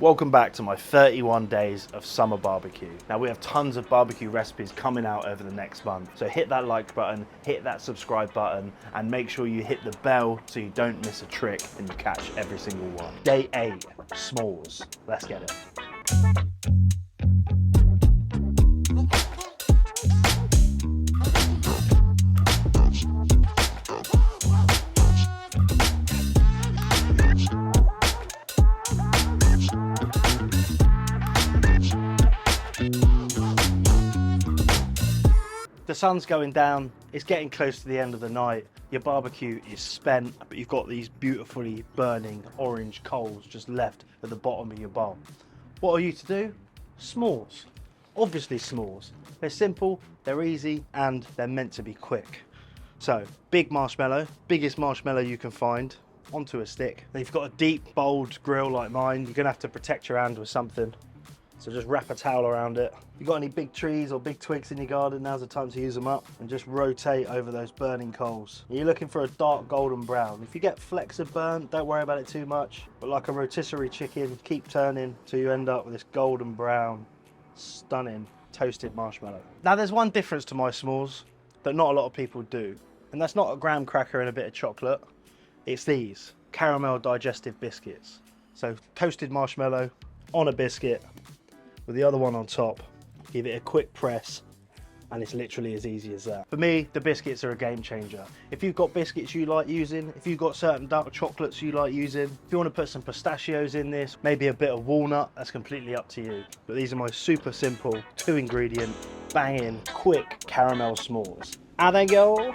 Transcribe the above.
Welcome back to my 31 days of summer barbecue. Now we have tons of barbecue recipes coming out over the next month. So hit that like button, hit that subscribe button, and make sure you hit the bell so you don't miss a trick and you catch every single one. Day 8, s'mores. Let's get it. The sun's going down, it's getting close to the end of the night, your barbecue is spent, but you've got these beautifully burning orange coals just left at the bottom of your bowl. What are you to do? S'mores. Obviously s'mores. They're simple, they're easy, and they're meant to be quick. So, big marshmallow, biggest marshmallow you can find, onto a stick. Then you've got a deep, bold grill like mine, you're gonna have to protect your hand with something. So just wrap a towel around it. If you've got any big trees or big twigs in your garden, now's the time to use them up and just rotate over those burning coals. You're looking for a dark golden brown. If you get flecks of burnt, don't worry about it too much. But like a rotisserie chicken, keep turning till you end up with this golden brown, stunning toasted marshmallow. Now there's one difference to my s'mores that not a lot of people do. And that's not a graham cracker and a bit of chocolate. It's these caramel digestive biscuits. So toasted marshmallow on a biscuit, with the other one on top, give it a quick press, and it's literally as easy as that. For me, the biscuits are a game changer. If you've got biscuits you like using, if you've got certain dark chocolates you like using, if you want to put some pistachios in this, maybe a bit of walnut, that's completely up to you. But these are my super simple, 2-ingredient, banging, quick caramel s'mores. And they go.